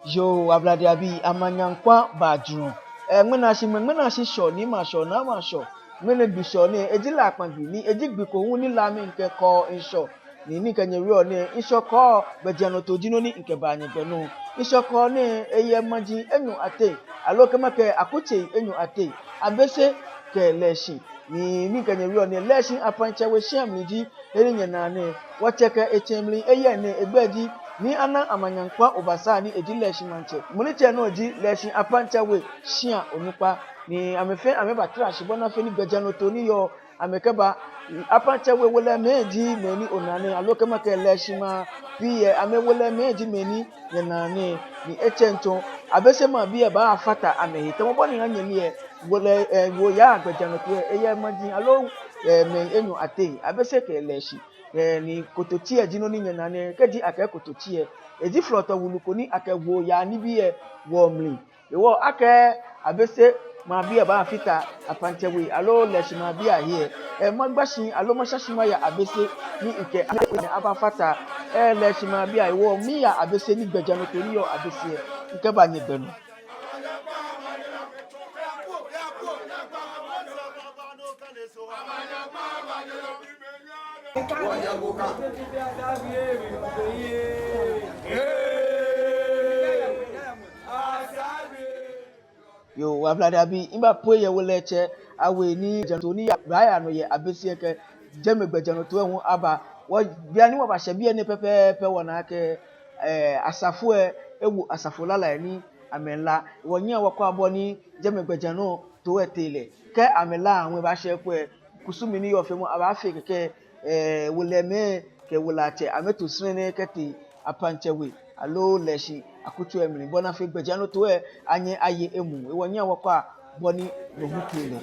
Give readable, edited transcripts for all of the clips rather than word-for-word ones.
Yo ablade abi amanyankwa badru ngmena shi sho ni ma sho na ma sho ngmena bi sho ni ejila apanbi ni ejigbi ko hu ni lami nke ko insho ni kanye ri oni insho ko bejano to jino ni nke ba anye benu insho ko ni eye maji enyu ate aloke make akuche enyu ate abese ke leshi ni kanye ri oni leshi apanche we sham ni ji erinye na ni wacheke echemli eye ni egbeji ni ana amanyankwa obasa ni ejileshi manche muniche no ji leshi apancha we shia onupa ni amefe ameba trash bona fe ni bejano to ni yo amekeba apancha we wole meji meni onane aloke make leshi ma biye amewole meji meni yenane ni echencho abese ma biye ba afata amehita mo boni anye ni e wole wo ya bejano to eye maji alo me enyu ate abese ke leshi ni kototie jino ni nyenane keji ake kototie eji floto wuluko ni ake wo ya ni biye wo mli ewo ake abese ma biye ba afita apanchewe alo leshi ma biya here magbashi alo mashashima ya abese ni ike abafata leshi ma biya ewo mi ya abese ni gbejano to ni yo abese nke ba ni gbenu yo wablade abi imba poye woleche awe ni jantoni ya baya no ye abesi ke jeme gbejano to ehun aba wo bia ni wo ba hye bia ni pepepe wona ke asafo ewu asafo lala ni amela wonya wakọ abo ni jeme gbejano to etele ke amela awon ba hye po kusumi ni yo fe mu aba fe ke woleme ke wolache ameto srene keti apanchewe alo leshi akutu emri bona fe gbejano to anye aye emu ewonya wakọ boni no hukile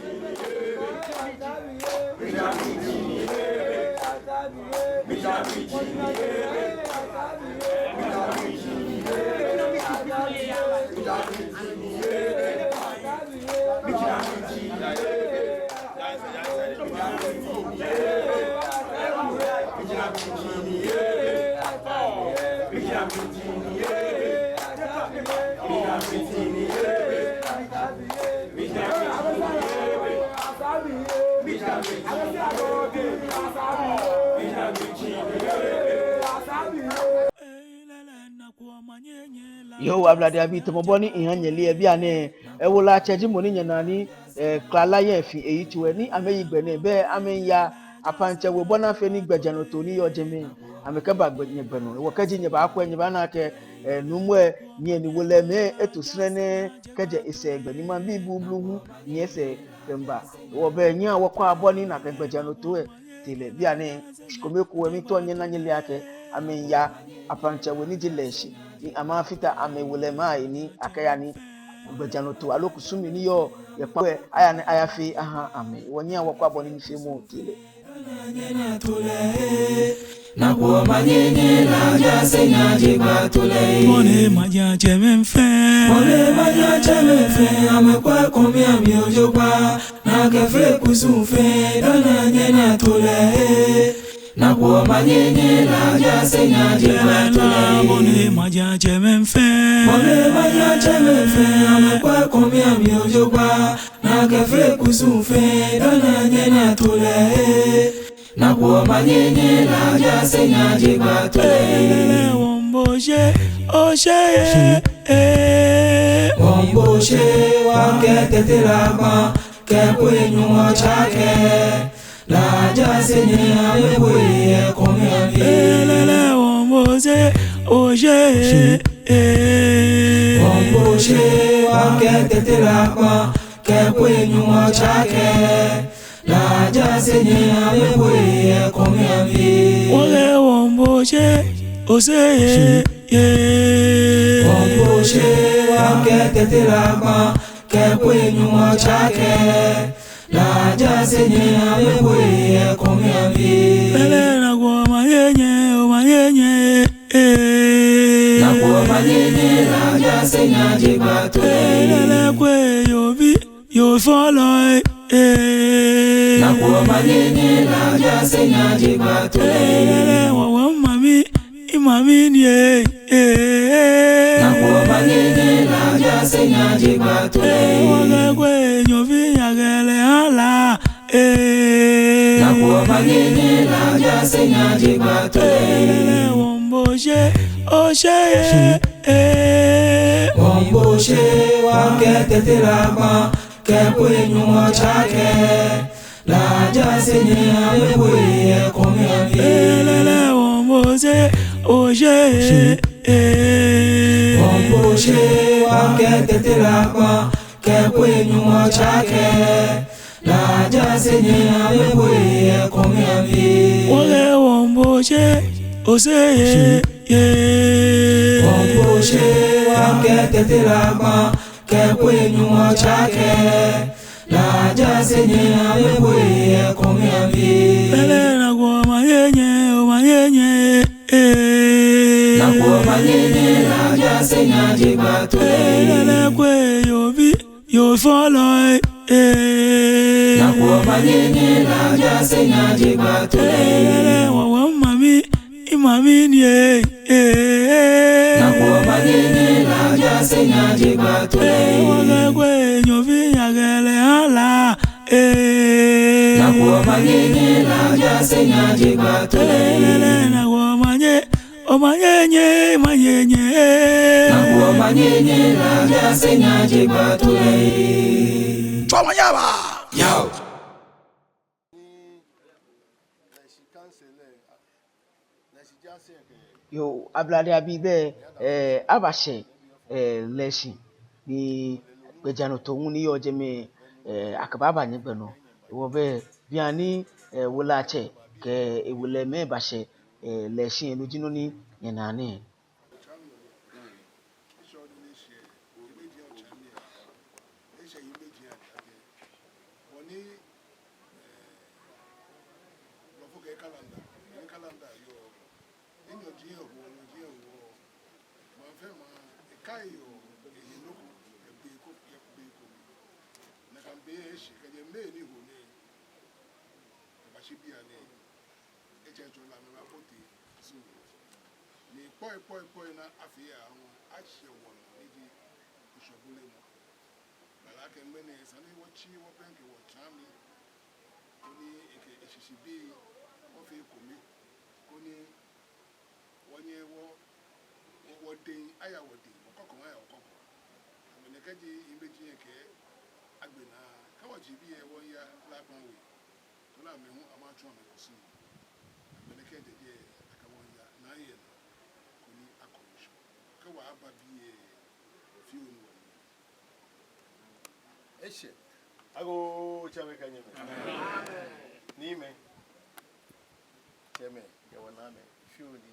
yo ablade abi to mo ni ihanyele e bia ne ewola cheji mo ni nyanani klala ye fi eyi tiwe ni ameyi gbe ne be amenya apanche we bona fe ni gbejano to ni yo jeme ameka ba gbenye gbenu wo kaji nye ba akwa nye ba na ke numwe nye ni wole me etusre ne kaje ise gbe ni ma bi bublu nye se temba wo be nya wo kwa aboni na ke gbejano to tile bia ne komeko we mi to nye na nyele ake amenya apanche we ni jileshi ni amafita amewole mai ni akaya ni gbejano to alokusumi ni yo ye pa aya ni aya fi aha ame wonya wakọ aboni ni fi mu tile na kwa manyenye la jase nyaji batule mone maja chemenfe amekwa komi amiojopa na kefre kusufe dona nyena tule na kwa manyenye la jase nyaji batule mone maja chemenfe amekwa komi amiojopa na kefre kusufe dona nyena tule na kwa manyenye la jase nyaji batule womboshe oshe womboshe wange tetelama kekwenyu chake la jase nyaji bwe komyambi womboshe oshe womboshe wange tetelama kekwenyu chake la jase nyaji bwe komyambi ole womboshe oseye womboshe wange tetelama kekwenyu chake la jase nyaji bwe komyambi na kwa manyenye na kwa manyenye la jase nyaji batule kwe yo follow na kwa manyenye la jase nyaji batule imamini na kwa manyenye la jase nyaji batule wage kwe nyovi yagele hala na kwa manyenye la jase nyaji batule womboshe oshe womboshe wake tetelakwa kekwe nyumo chake la jase nyaji kwe komyami womboshe oshe womboshe wake tetelakwa kekwe nyumo chake la jase nyaji kwe komyami wage womboshe oshe womboshe wake tetelakwa kekwe nyumo chake la jase nyaji kwe komyami na kwa manyenye o manyenye na kwa manyenye la jase nyaji batule na kwe yobi yo follow na kwa manyenye la jase nyaji batule wa mami imamini na kwa manyenye la jase nyaji batule wage kwe nyovi yagele hala na kwa manyenye la jase nyaji batule na kwa manyenye o manyenye na kwa manyenye la jase nyaji batule choma yaba yao yo ablade abibe abashe leshi ni gbejano tohun ni oje me akababa ni gbeno wo be biani wolache ke ewule me bashe leshi elujinu ni yenani Poi na afia achie won eji ushobule mo balake mbene sani wachi wapenke wa chami koni eke eshishibi ofe komi koni wonye wo den aya wodi okoko aya okoko amenekaji imbeji eke agbena kawaji bi e won ya labanwe to na me hu amatu amekosu amenekaji je akawon ya na ye wa ababi fiu ni wani eshe ago chame kanyeme amen nime cheme ya waname fiu ni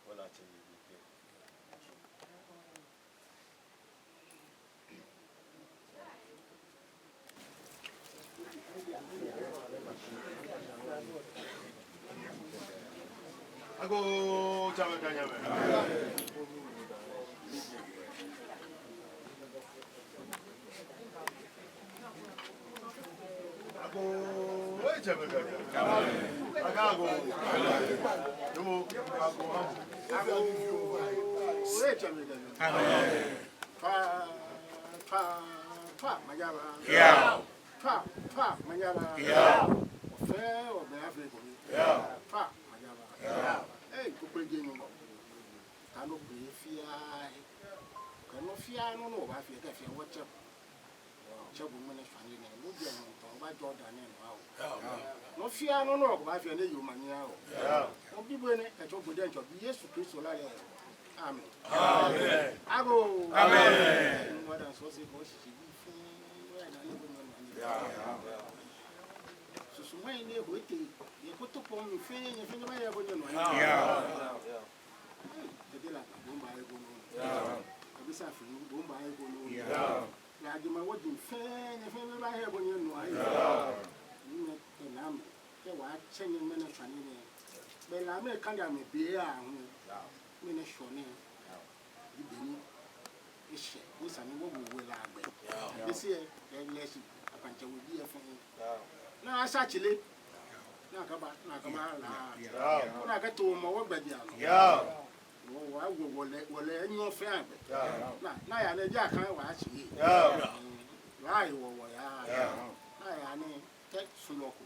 wala cheme bike ago chame kanyeme amen no fear no no ba fe na yomania o obi bo ne e to gode njo bi Yesu Kristo la le amen amen ago amen what am so say go shi bi fu na le bo no so so mai ne ho te ye ko to po mi fe ne ba ye bo no te la bo ba ye bo no abi sa fi bo ba ye bo no ya di ma wo di fe ne ba ye bo no nam ke wa chenye mena chani ne be la me kanga me be a hu me ne shone di beni ishe ni sani wo wo la agbe be se e leshi apanche wo bi e fun na asa chile na kama la na ka to mo wo gbadia wole nyo fe abe na ya le ja kan wa chi wa yi wo ya na ya ni tek suloko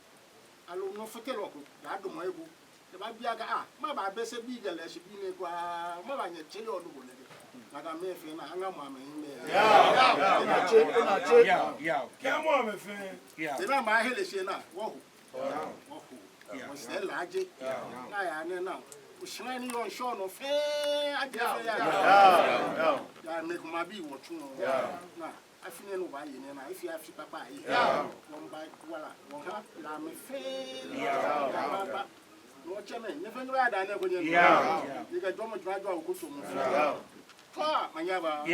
alo no fote loko da do mo ebu e ba bia ga ma ba be se bi gele se bi ne kwa ma ba nye chele odu bo ne na ga me fe na anga mo ame ime na che ke mo ame fe de na ma hele se na wo ho wo se laje na ya ne na ushina ni yon show no fe aje fe ya me kuma bi wo tu no na afine no ba yi ne na ifi afi papa yi won ba wala won ha la me fe ba no cheme ne fe no ya da ne ko ne ni ga jomo jwa jwa ko so mo fa manya ba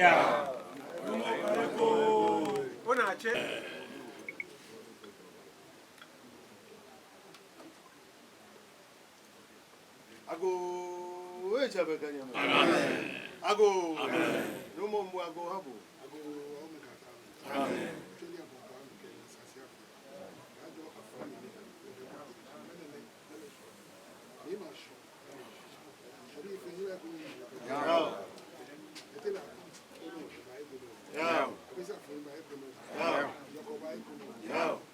ona che ago wecha bekanya amen ago no mo mbu ago habo ago o me kata amen tuli ago ba ke sasi afi ajo afani ni ma sho shori fe ni ago etela abisa fe ba eko yoko ba eko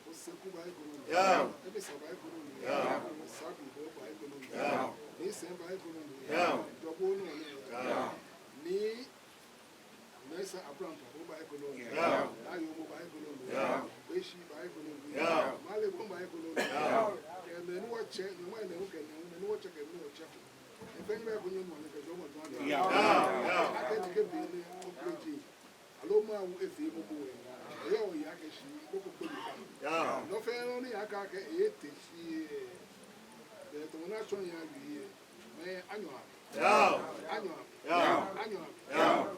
o seku ba eko ebisa ba eko sabi bo ba eko ni semba ekonomi dobo no ni nesa abraham bo ba ekonomi ayo bo ba ekonomi eshi ba ekonomi male bo ba ekonomi ke me ni wo che ni wa na wo ke ni wo che ke ni wo che e ben ba kunyo mo ne ke do mo do ake ti ke bi ni o preji alo ma wo efi mo bo e yo ya ke shi ko ko no fe no ni aka ke e te shi to na chon ya bi me anyo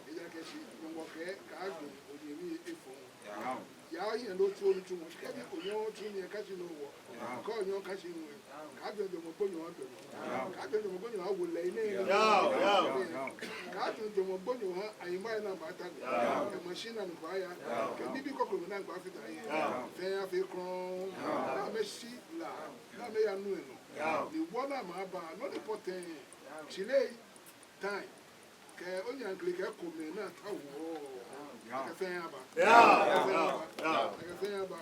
ija ke shi ngo ke ka gbe oye mi efo ya yin lo ti olu tu mo ke bi onyo tu ni ka shi no wo ko onyo ka shi no ka gbe mo gbo yan do ka gbe mo gbo yan awo le ile ka gbe mo gbo yan ayin ma na ba ta ke machine na gba ya ke bibi kokoro na gba fita ye fe ya fe kron na me shi la na me ya nu eno the one am ba no the poten chile time ke onye angle ke ko me na ta wo ke fe aba ke fe aba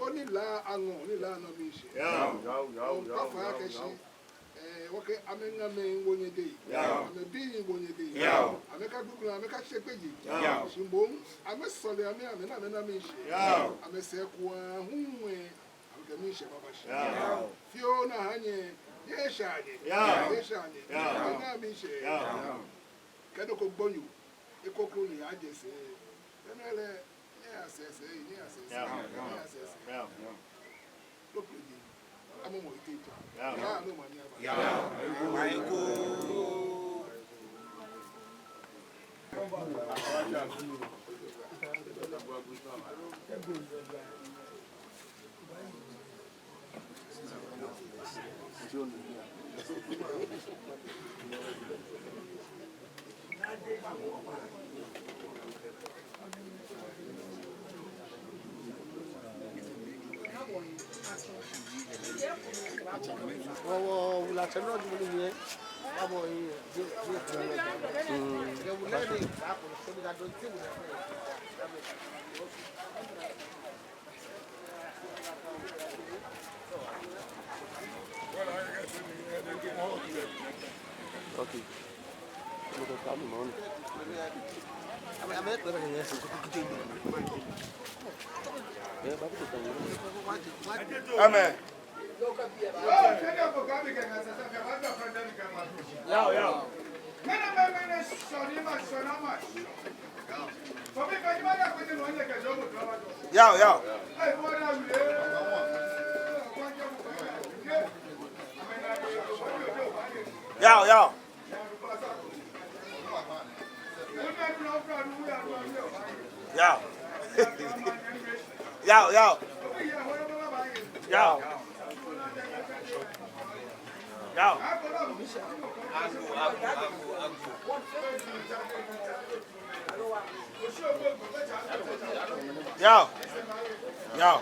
oni la anu oni la na mi se o pa fa ke shi woke amenga me wonye dey ame bi wonye dey ame ka dukuna ame ka chepeji simbon ame sole ame na me na mi se ame se kwa hunwe ame se baba se Fiona hanye yeshanye na mi se kedo ko gbonyu ikoko ni ajese enele ni asese lo pleji amomo iteja ya no mania ba ya la chano du ni abo yi je ke wule ni ba ko so bi da do ti wule okay lo ka mi mon ame ko ba ni so ko ki amen Yo.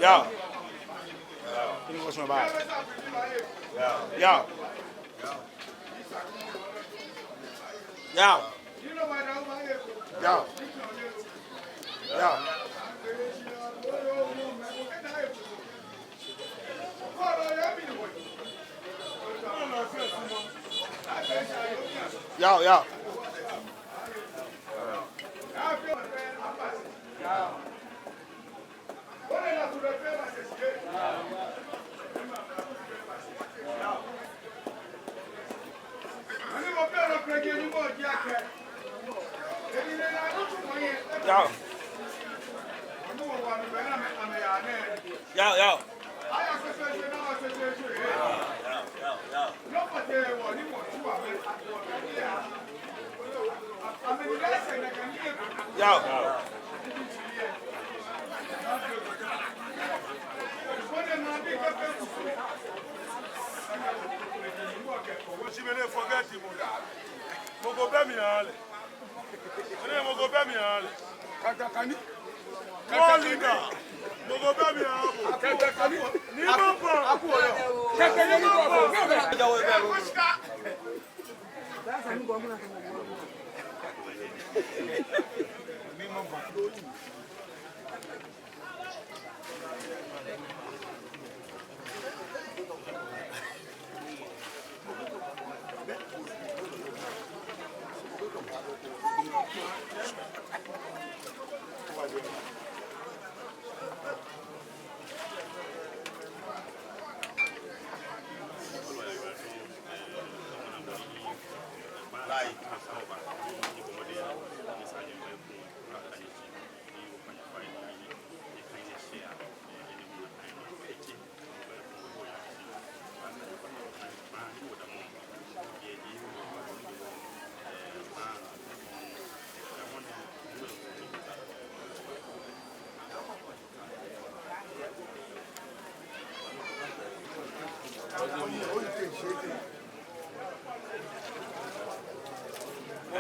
Yo. Ini what's my bag? Yo. Yo. Yo. Yo. Yo, yo. Yo, yo. Yo.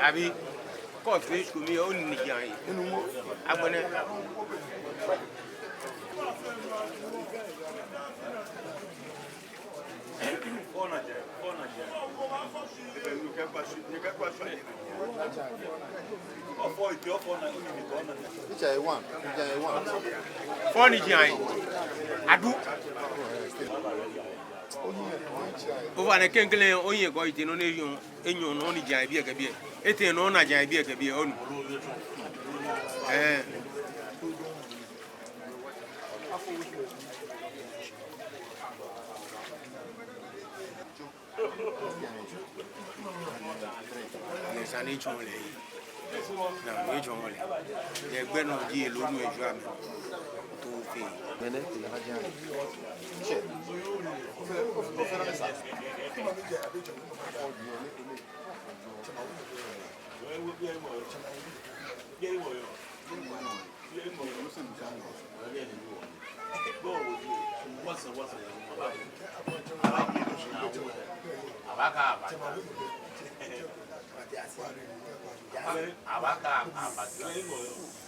Abi, ko fish ko mi o ni yan. Agbone. Phone yan. Adu. Over the kenkle onye go ite no ne enyo no ni jan bi agabi ete no na jan bi agabi onu ni sani chonle na ni chonle ye gbe no di lo nu eju ame to fi mene ti ha jan che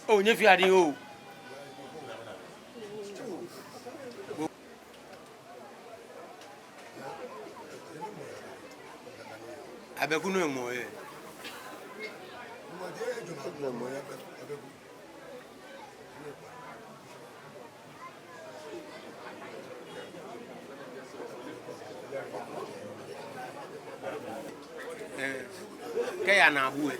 oh nye fi adi o abekunu emo e kaya na abu e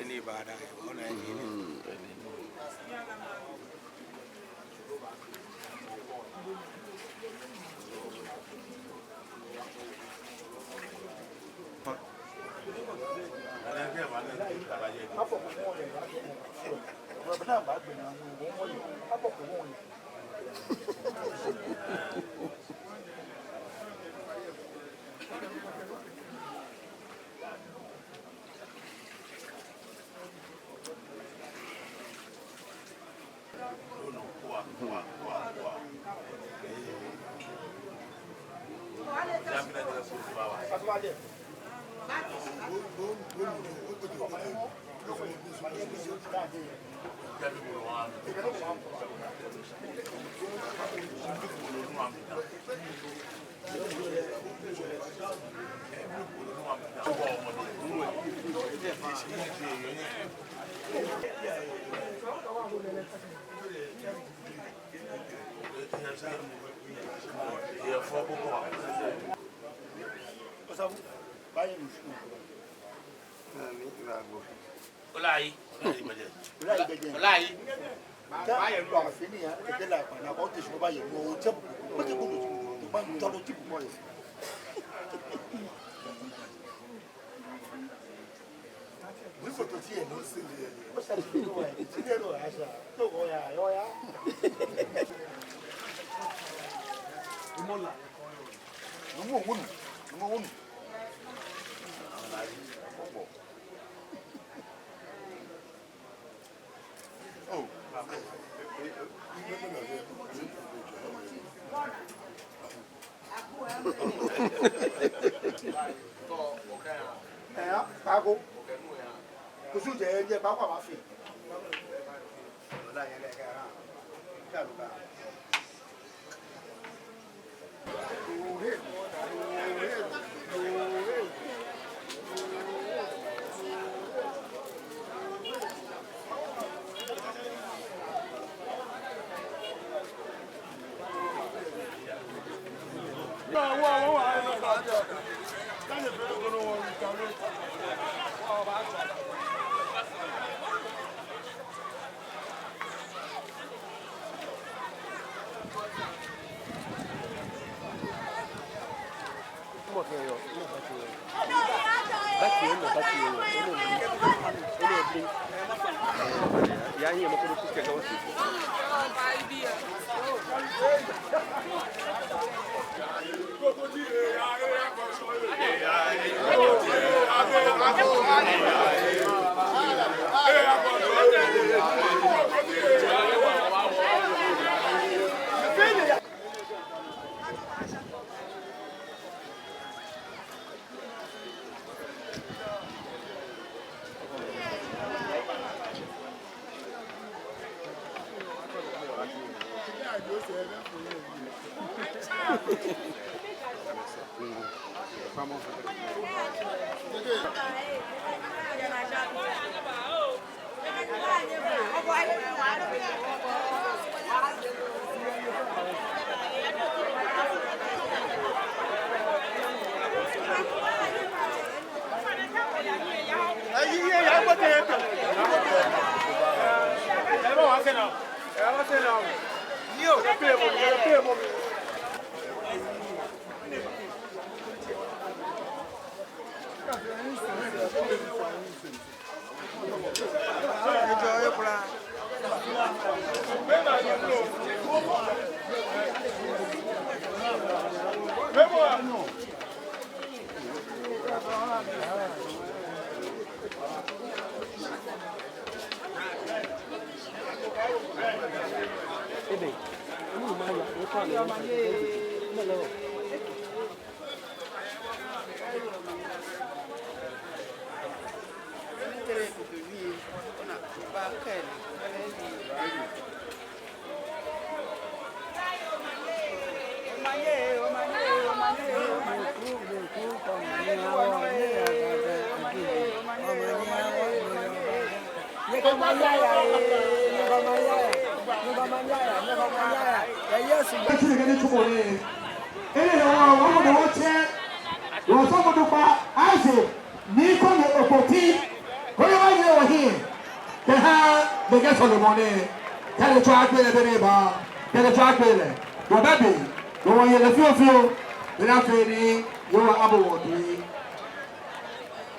ni baada ona ni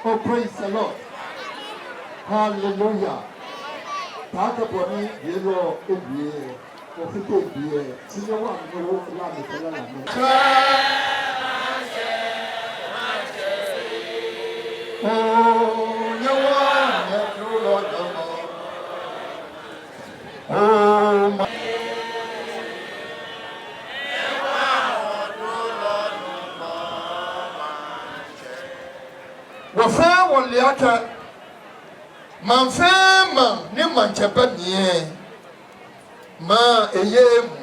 Oh, praise the Lord. Hallelujah. Takaponi yelo ebie. Ofite ebie. Senior one no la me tell la me. Oh, you want to Lord the Lord. Oh, my. wɔfɛ wɔ leaka manfɛ ma ne mankyɛpɛ neɛ ma ɛyɛ mu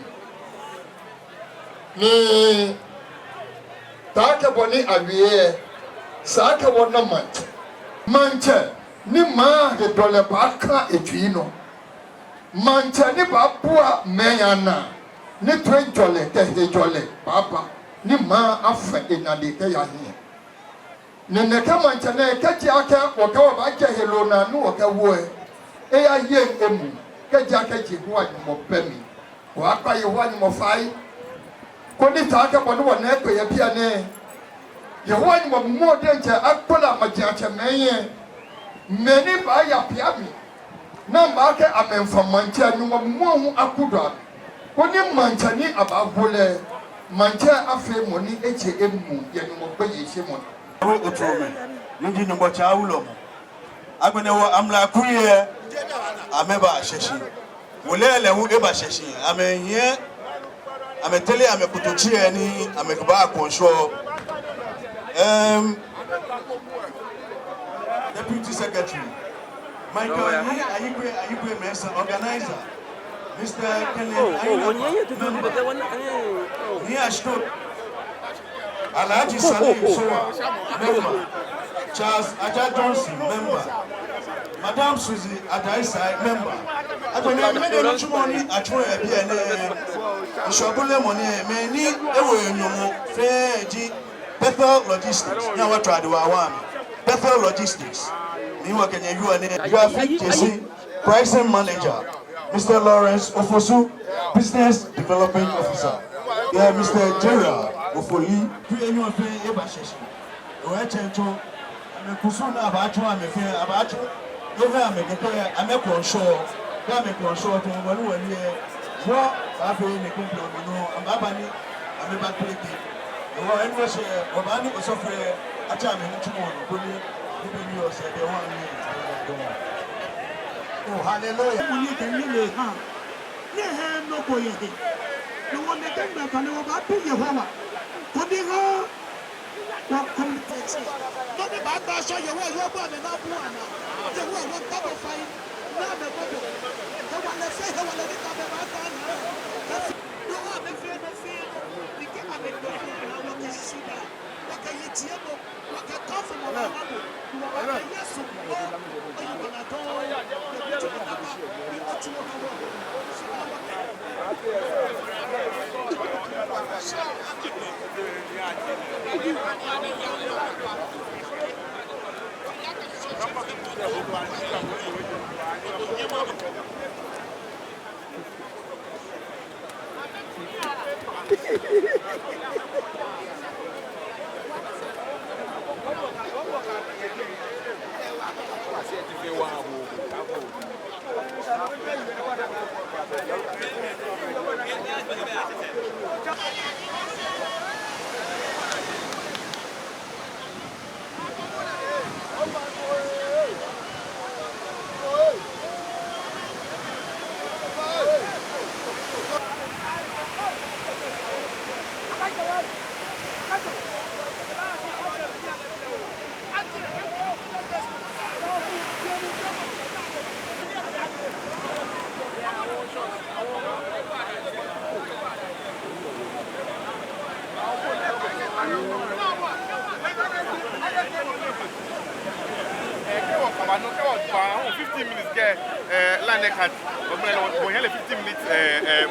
ne taa ka bɔ ne aweɛ saa ka wɔ na mankyɛ ne maa hedɔlɛ baaka etui no mankyɛ ne baaboa mɛnya na ne tɛ jɔlɛ kɛ hedɔlɛ baaba ne maa afa enade kɛ yahe ne nɛkɛ mankyɛ ne kɛgye aka wɔka wɔ baagye helo na ne wɔka woɛ eya yɛn emu kɛgye akɛgye ho anyimɔ bɛmi wɔakpa yi ho anyimɔ fae kɔni taa ka bɔ ne wɔ na ɛkpɛ yɛ bia ne yehowa ni mo de nche akpola majiache menye meni ba ya piami na ma ke amenfa manche ni mo hu akudo ko ni manche ni abagole manche afi mo ni eche emu ye ni mo gbe ye se mo ro otrome yindi no bocha awulo mo agbene wo amla kuye ameba sheshi wolele hu eba sheshi amenye ametele amekutochie ni amekuba akonsho Deputy Secretary Michael Ayikwe Mesa, organizer Mr. Kenneth Ayinaba, Nia Shto Alhaji Salim Sowa, member Charles Aja Johnson, member Madame Suzy Adaisai, member Agbeni mede no chumoni atwo ebia ne Nshobule moni me ni ewo enyomo feji Bethel Logistics. Now what try to awami? Bethel Logistics. You are JC, pricing manager, Mr. Lawrence Ofosu, business development officer. Yeah, Mr. Gerald Ofoli. You know fe eba sheshi. O echencho. Ame kusuna abacho ame fe abacho. Eve ame kete ame konsho. Ka ame konsho to wonu wani e. Wo ba fe ne kumplo no ambabani ame ba pleki. Oh, and was Obani was of a time in tomorrow. oh hallelujah mo ní kẹ́mi lè hàn ní ẹ̀hẹ́ ló kò yẹ dé ní wọ́n lè kẹ́ gbẹ̀fà ní wọ́n bá bí yẹ wọ́n wà kò ní hàn wọ́n kọ́ mi tẹ̀sí. lọ́dún bá gba aṣọ yẹ̀wò yóò bọ̀ mí náà bú àná yẹ̀wò ẹ̀wọ̀n gbọ́dọ̀ fa yín náà bẹ̀ gbọ́dọ̀ ẹ̀wọ̀n lè fẹ́ ẹ̀wọ̀n lè ní ká bẹ̀ bá gbà náà lọ́wọ́ àmì fẹ́ ní fẹ́ ní kí àmì gbọ́dọ̀ náà wọ́n kẹ́ sí náà wọ́n kẹ́ yẹ tiẹ̀ bọ̀ wọ́n kẹ́ kọ́ fún wọn náà wọ́n kẹ́ yẹ sùn bọ́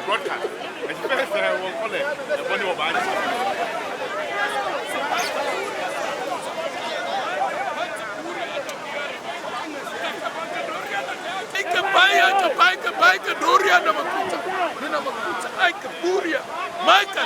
broadcast. And she first will call it the body of Baika Doria na makuta. Nina makuta. Aika Buria. Maika.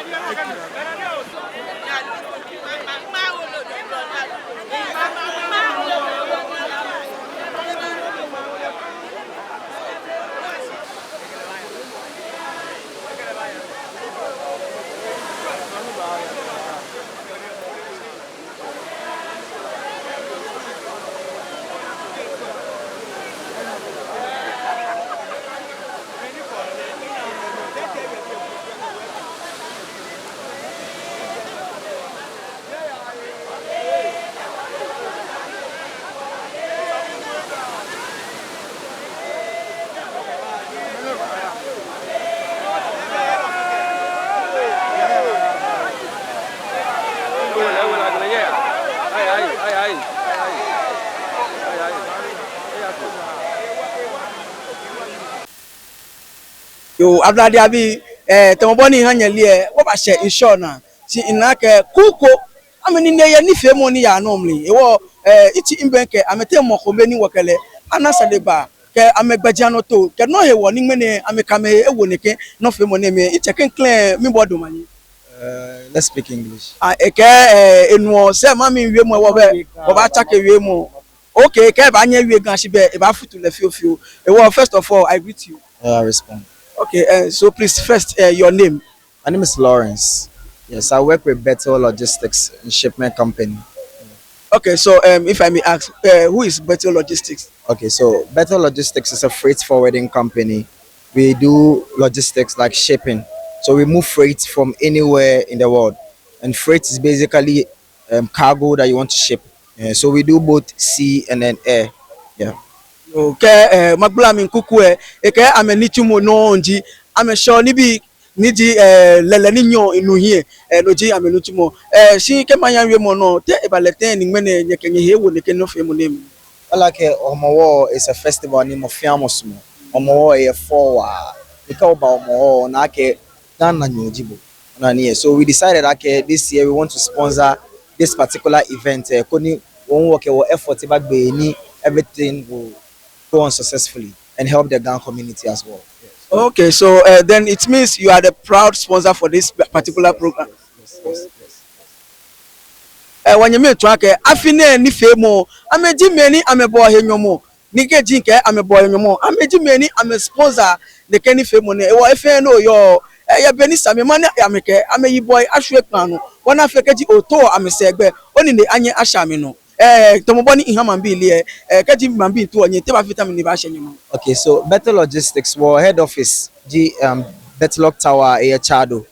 Yo ablade abi temoboni hanyeli wo ba she insure na ti inake kuko ameni ne ye ni fe mo ni ya normally e wo iti imbenke amete mo ko beni wakele anasa de ba ke amegbaja no to ke no he wo ni mene amekame e wo ne ke no fe mo ne me ite ken clear mi bodo mani. Let's speak English. Eke enu se mami wie mo wo ba chake wie mo. Okay, ke ba nya wie gan sibe e ba futu le fiofio. E wo first of all I greet you. I respond. Okay, so please first your name. My name is Lawrence. Yes, I work with Better Logistics and Shipment Company. Okay, so if I may ask, who is Better Logistics? Okay, so Better Logistics is a freight forwarding company. We do logistics like shipping. So we move freight from anywhere in the world. And freight is basically cargo that you want to ship. So we do both sea and then air. Yeah. Okay, magbula min kuku eke amenichumo no nji amesho nibi niji lele ni nyo inu hie loji amenuchumo shi ke manyan we mo no te ebaleten ni mene nyekenye he wo ne ke no fe mo nem. Like Omowo is a festival ni mo fiamosmo. Omowo e forwa. Ika oba Omowo na ke dan na nyojibo. So we decided that this year we want to sponsor this particular event. Koni won work our effort back be ni everything will go on successfully and help the Ghana community as well. Yes. Okay, so then it means you are the proud sponsor for this particular program. Yes. Wanyeme twake afine ni femo ameji meni amebo henyomo nikeji nke amebo henyomo ameji meni ame sponsor de keni femo ne ewo efe no yo ya beni same mane ameke ameyi boy ahwe panu wana fekeji oto amesegbe oni ne anye ashame no tomoboni ihamambi ile keji mambi tu onye teba vitamin ni ba hyenyemo. Okay, so Better Logistics for head office Betlock Tower Chado.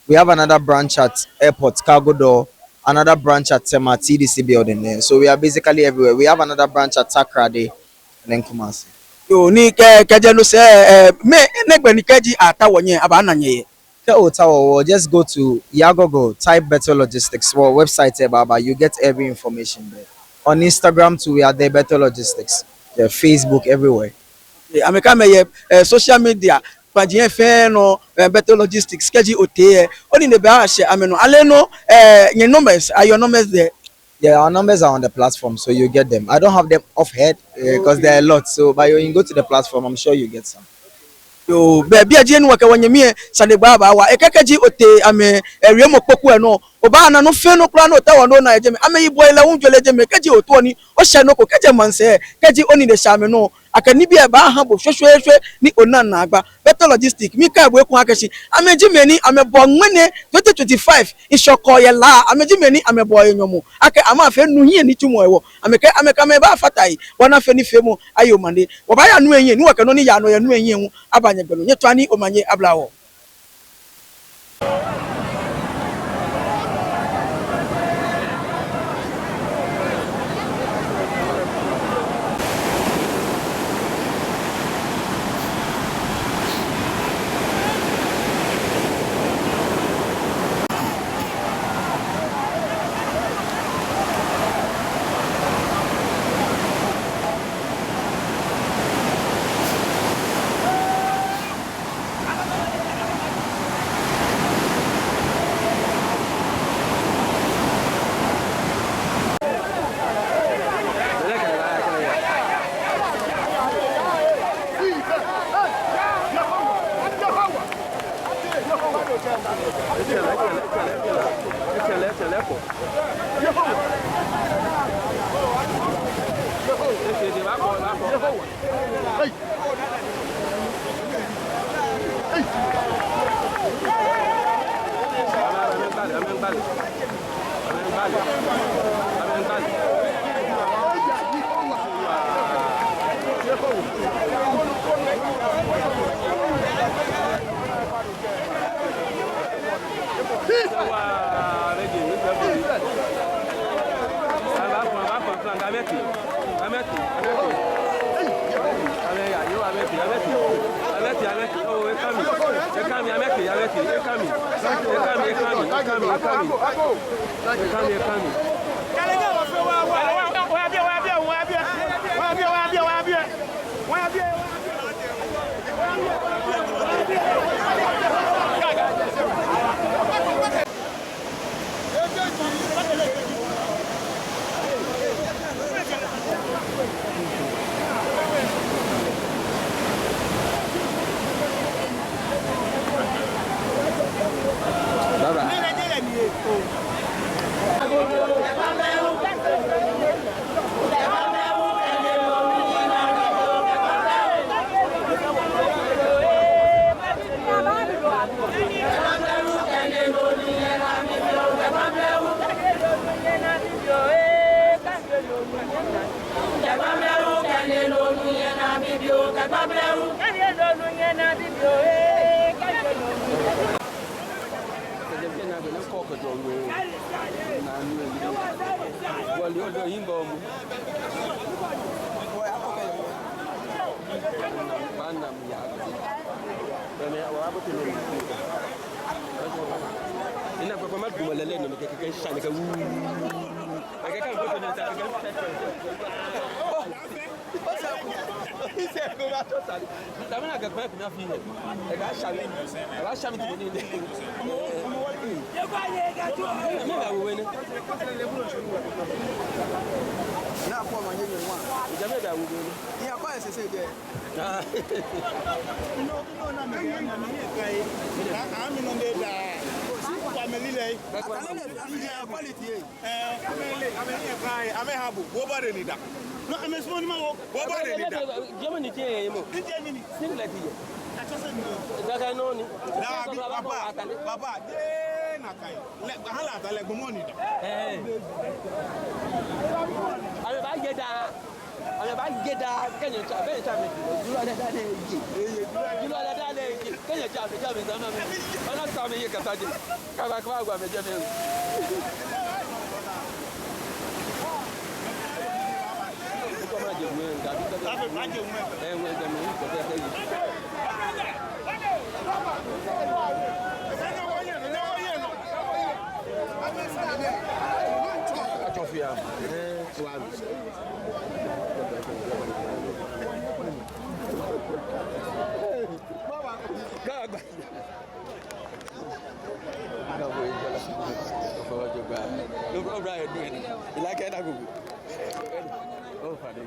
We have another branch at Airport Cargo Door, another branch at Tema TDC building there. So we are basically everywhere. We have another branch at Takrade and then Kumasi. Yo ni keje no se me negbe ni keji atawonye aba nanye. Or just go to Yagogo, type Better Logistics or website Baba. You get every information there. On Instagram too, we are there, Better Logistics. Yeah, Facebook, everywhere. Ameka me social media pagien fe no Better Logistics keji ote oni ne ba hye ameno ale no your numbers are your numbers there. Yeah, our numbers are on the platform, so you get them. I don't have them off head because there are a lot. So, but you can go to the platform. I'm sure you get some. Yo baby agye no waka wanyemie sane baba wa ekekeji ote ame ewemo kpoku e no oba na no fe no kra no tawo no na eje me ame yi boy la wunjole je me keji oto ni o hye no ko keje manse keji oni de shame no akani bi e ba ha bo hwehwehwe ni onan na agba Better Logistics mi ka bo eku akeshi ame ji meni ame bo nwene 2025 ishoko ye la ame ji meni ame bo enyomo ake ama fe nu hie ni tumo ewo ame ka me ba fatai wana fe ni fe mu ayo mande wo ba ya nu enye ni waka no ni ya no ya nu enye hu abanye gbenu nye twani omanye ablawo. Why No, Imbo. Mana ya? Kami awak apa tu ni? Ina kwa kama kumalele no keke shani ka wu. Akaka kwa ni ta ka. Ise ko ba to sali. Ta mana ka kwa kuna fi. E ga shami. E ga shami ti ni. Ye ba ye ga tu. Ni ga wo ni. Na kwa manye nwa. Jabe da wo ni. Ya kwa sese je. No na me ya na me kai. Ami no de da. Family le. Quality Ame kai, ame habu. Wo ba de ni da. No, ame small ma wo. Wo ba de ni da. Germany tie mo. Germany. Singlet ye. Achose ni. Daga no ni. La bi papa de na kai. Le hala ta le gbomo ni da. Ame ba je da. Ame ba je da kenyo cha be cha me. Duro da da ji. Duro da da ji. Kenyo cha be cha me sama me. Ona ta me ye kata je. Ka ba kwa gwa me je me. Como de mãe, da vida da mãe. É uma da mãe, que até aí. A confiar. Suave. Caga. Não vou ir para vou jogar. Não vou para ele. Ele lá quer dar gugu. Oh, Father.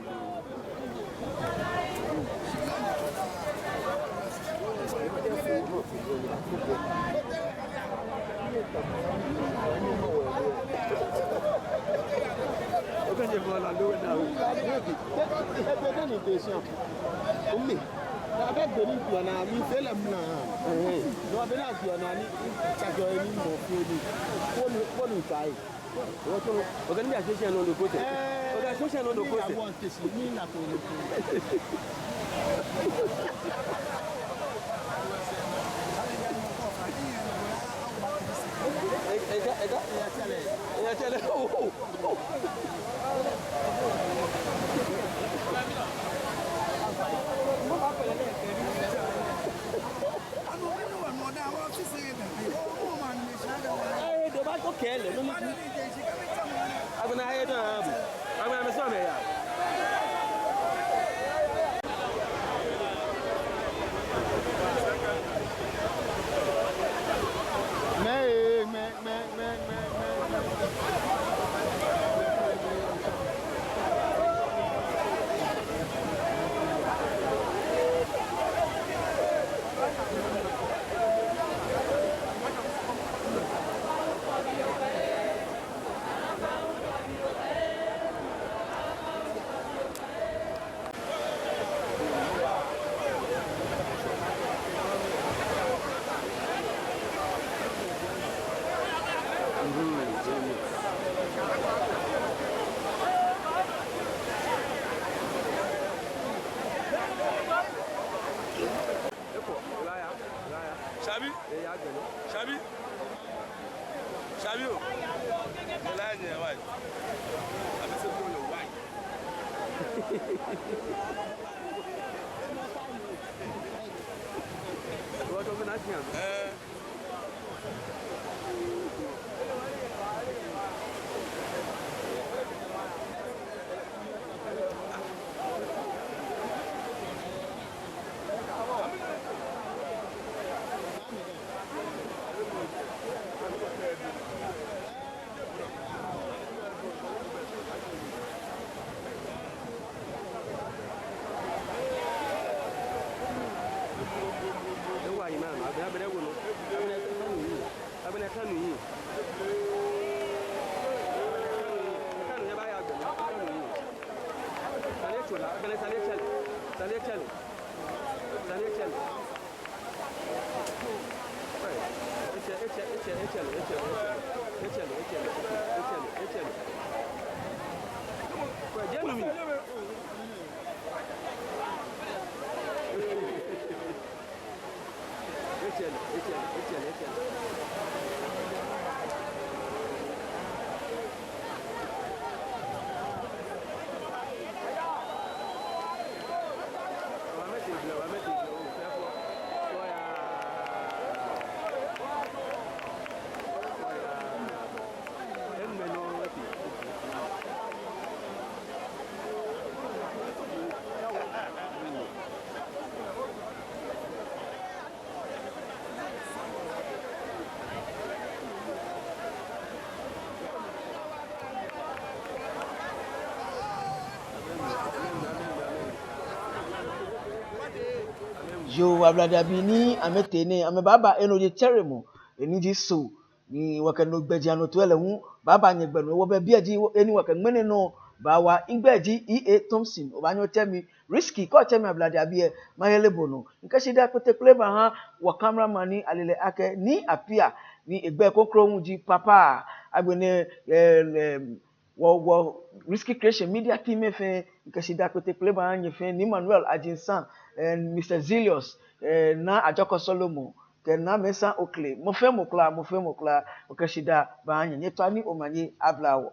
Quand je vois la loi là, c'est une question. Oui. Avec Denis Piana, il fait la main. Non, avec la Piana, ça doit être une bonne pour nous tailler. Organisation non de côté. Organisation non de côté. yo ablada bi ni ametene amebaba eno je teremo eni ji so ni wakano gbeja no to ele hu baba nyegbenu wo be bi aji eni wakamene no bawa ingbeji EA Thompson obanyo temi risky ko temi ablada bi e mayelebo no nkashi da kote clever ha wa cameraman ni alele ake ni apia ni egbe kokro hu ji papa agbene wo risky creation media team efe nkashi da kote clever ha nyefe ni Manuel Ajinsan and Mr. Zilius na Ajoko Solomon ke na Mesa Okle mo fe mo kla okashida ba anya nyetwa ni omanye ablawo